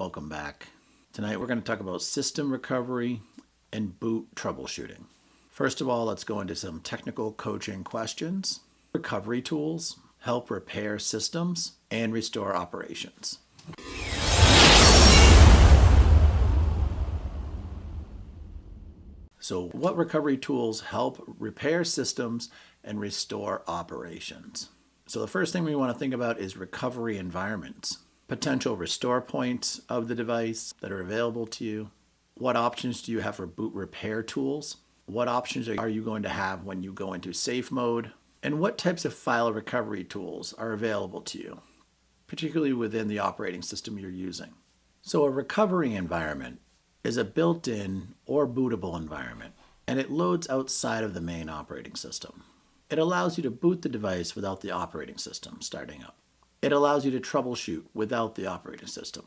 welcome back. Tonight we're going to talk about system recovery and boot troubleshooting. First of all, let's go into some technical coaching questions. Recovery tools help repair systems and restore operations. So what recovery tools help repair systems and restore operations? So the first thing we want to think about is recovery environments. Potential restore points of the device that are available to you. What options do you have for boot repair tools? What options are you going to have when you go into safe mode? And what types of file recovery tools are available to you, particularly within the operating system you're using? So a recovery environment is a built-in or bootable environment, and it loads outside of the main operating system. It allows you to boot the device without the operating system starting up. It allows you to troubleshoot without the operating system.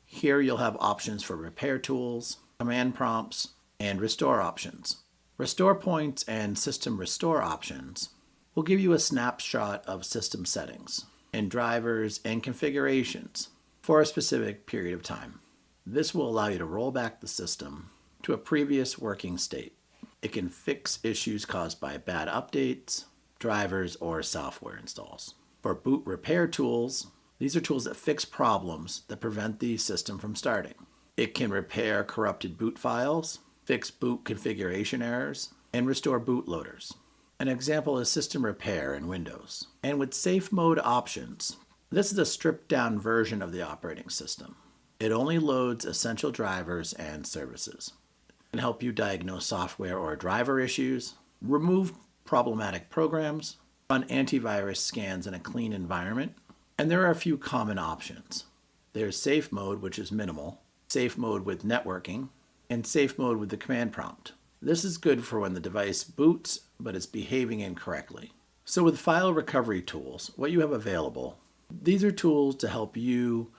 Here you'll have options for repair tools, command prompts, and restore options. Restore points and system restore options will give you a snapshot of system settings and drivers and configurations for a specific period of time. This will allow you to roll back the system to a previous working state. It can fix issues caused by bad updates, drivers, or software installs. For boot repair tools, these are tools that fix problems that prevent the system from starting. It can repair corrupted boot files, fix boot configuration errors, and restore bootloaders. An example is system repair in Windows. And with safe mode options, this is a stripped down version of the operating system. It only loads essential drivers and services. It can help you diagnose software or driver issues, remove problematic programs, run antivirus scans in a clean environment, and there are a few common options. There's safe mode, which is minimal, safe mode with networking, and safe mode with the command prompt. This is good for when the device boots but is behaving incorrectly. So with file recovery tools, what you have available, these are tools to help you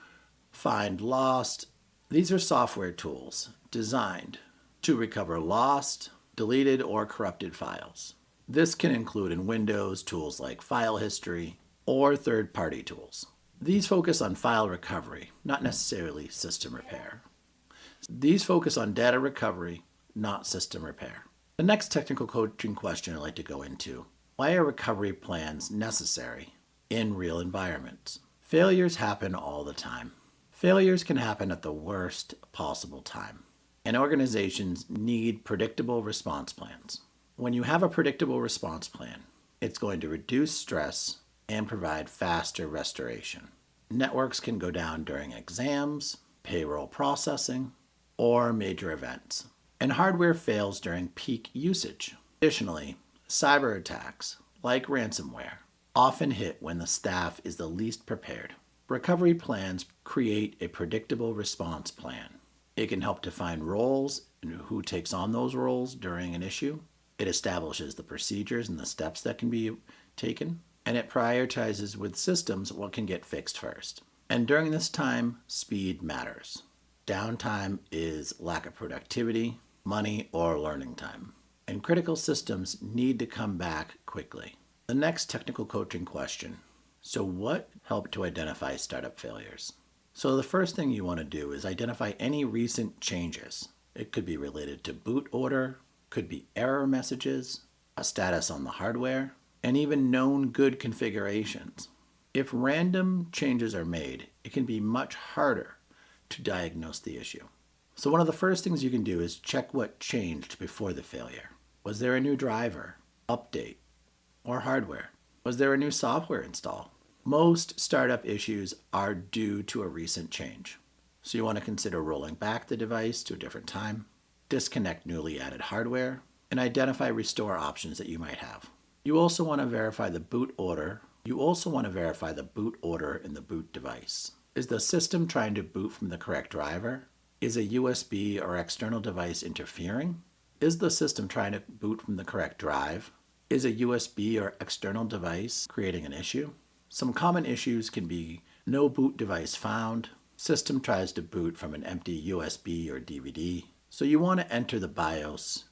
find lost. These are software tools designed to recover lost, deleted, or corrupted files. This can include in Windows tools like file history or third-party tools. These focus on file recovery, not necessarily system repair. These focus on data recovery, not system repair. The next technical coaching question I'd like to go into: why are recovery plans necessary in real environments? Failures happen all the time. Failures can happen at the worst possible time, and organizations need predictable response plans. When you have a predictable response plan, it's going to reduce stress and provide faster restoration. Networks can go down during exams, payroll processing, or major events, and hardware fails during peak usage. Additionally, cyber attacks, like ransomware, often hit when the staff is the least prepared. Recovery plans create a predictable response plan. It can help define roles and who takes on those roles during an issue. It establishes the procedures and the steps that can be taken, and it prioritizes with systems what can get fixed first. And during this time, speed matters. Downtime is lack of productivity, money, or learning time. And critical systems need to come back quickly. The next technical coaching question: so what helped to identify startup failures? So the first thing you want to do is identify any recent changes. It could be related to boot order, could be error messages, a status on the hardware, and even known good configurations. If random changes are made, it can be much harder to diagnose the issue. So one of the first things you can do is check what changed before the failure. Was there a new driver, update, or hardware? Was there a new software install? Most startup issues are due to a recent change. So you want to consider rolling back the device to a different time, disconnect newly added hardware, and identify restore options that you might have. You also want to verify the boot order. You also want to verify the boot order in the boot device. Is the system trying to boot from the correct driver? Is a USB or external device interfering? Is the system trying to boot from the correct drive? Is a USB or external device creating an issue? Some common issues can be no boot device found, system tries to boot from an empty USB or DVD. So you want to enter the BIOS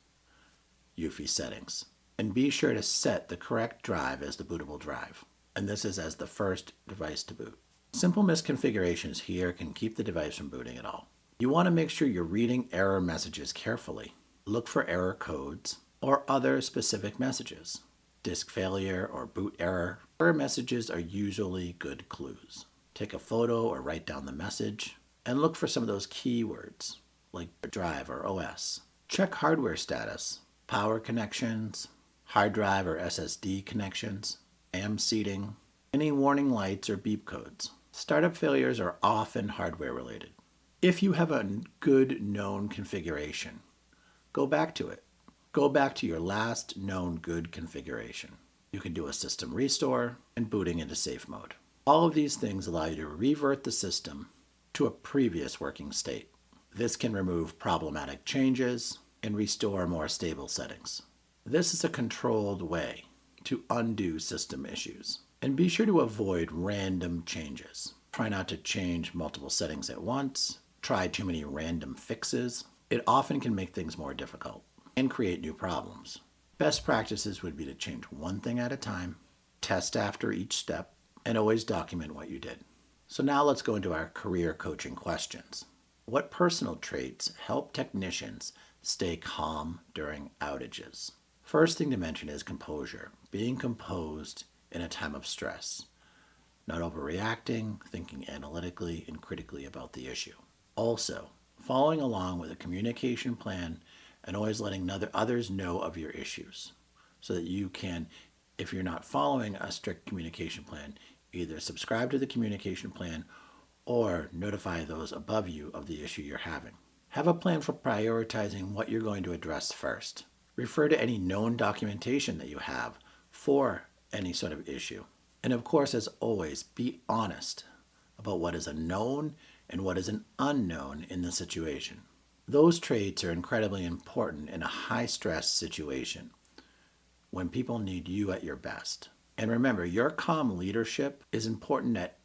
UEFI settings and be sure to set the correct drive as the bootable drive. And this is as the first device to boot. Simple misconfigurations here can keep the device from booting at all. You want to make sure you're reading error messages carefully. Look for error codes or other specific messages. Disk failure or boot error. Error messages are usually good clues. Take a photo or write down the message and look for some of those keywords like drive or OS. Check hardware status, power connections, hard drive or SSD connections, AM seating, any warning lights or beep codes. Startup failures are often hardware related. If you have a good known configuration, go back to it. Go back to your last known good configuration. You can do a system restore and booting into safe mode. All of these things allow you to revert the system to a previous working state. This can remove problematic changes and restore more stable settings. This is a controlled way to undo system issues. And be sure to avoid random changes. Try not to change multiple settings at once. Try too many random fixes. It often can make things more difficult and create new problems. Best practices would be to change one thing at a time, test after each step, and always document what you did. So now let's go into our career coaching questions. What personal traits help technicians stay calm during outages? First thing to mention is composure, being composed in a time of stress, not overreacting, thinking analytically and critically about the issue. Also, following along with a communication plan and always letting others know of your issues so that you can, if you're not following a strict communication plan, either subscribe to the communication plan or notify those above you of the issue you're having. Have a plan for prioritizing what you're going to address first. Refer to any known documentation that you have for any sort of issue. And of course, as always, be honest about what is a known and what is an unknown in the situation. Those traits are incredibly important in a high-stress situation when people need you at your best. And remember, your calm leadership is important at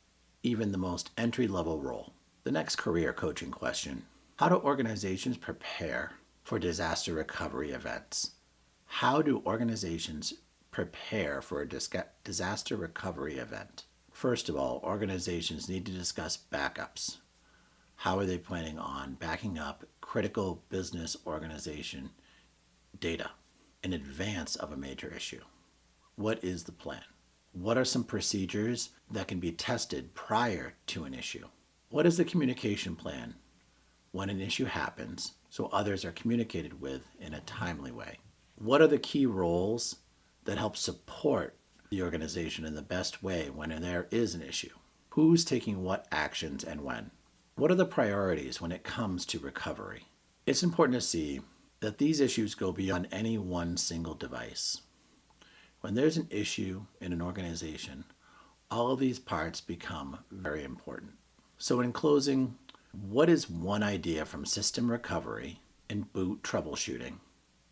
even the most entry-level role. The next career coaching question: how do organizations prepare for disaster recovery events? How do organizations prepare for a disaster recovery event? First of all, organizations need to discuss backups. How are they planning on backing up critical business organization data in advance of a major issue? What is the plan? What are some procedures that can be tested prior to an issue? What is the communication plan when an issue happens so others are communicated with in a timely way? What are the key roles that help support the organization in the best way when there is an issue? Who's taking what actions and when? What are the priorities when it comes to recovery? It's important to see that these issues go beyond any one single device. When there's an issue in an organization, all of these parts become very important. So in closing, what is one idea from system recovery and boot troubleshooting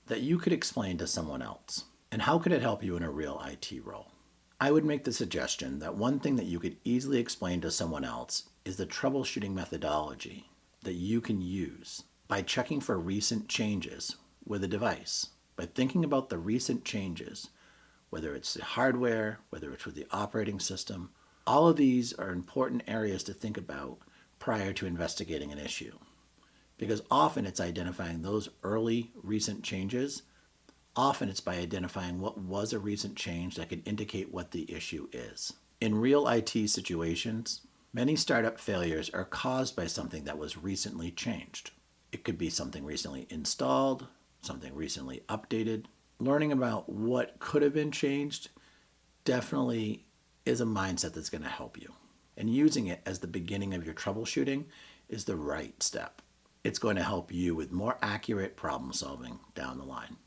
that you could explain to someone else? And how could it help you in a real IT role? I would make the suggestion that one thing that you could easily explain to someone else is the troubleshooting methodology that you can use by checking for recent changes with a device, by thinking about the recent changes, whether it's the hardware, whether it's with the operating system. All of these are important areas to think about prior to investigating an issue, because often it's identifying those early recent changes. Often it's by identifying what was a recent change that could indicate what the issue is. In real IT situations, many startup failures are caused by something that was recently changed. It could be something recently installed, something recently updated. Learning about what could have been changed definitely is a mindset that's going to help you. And using it as the beginning of your troubleshooting is the right step. It's going to help you with more accurate problem solving down the line.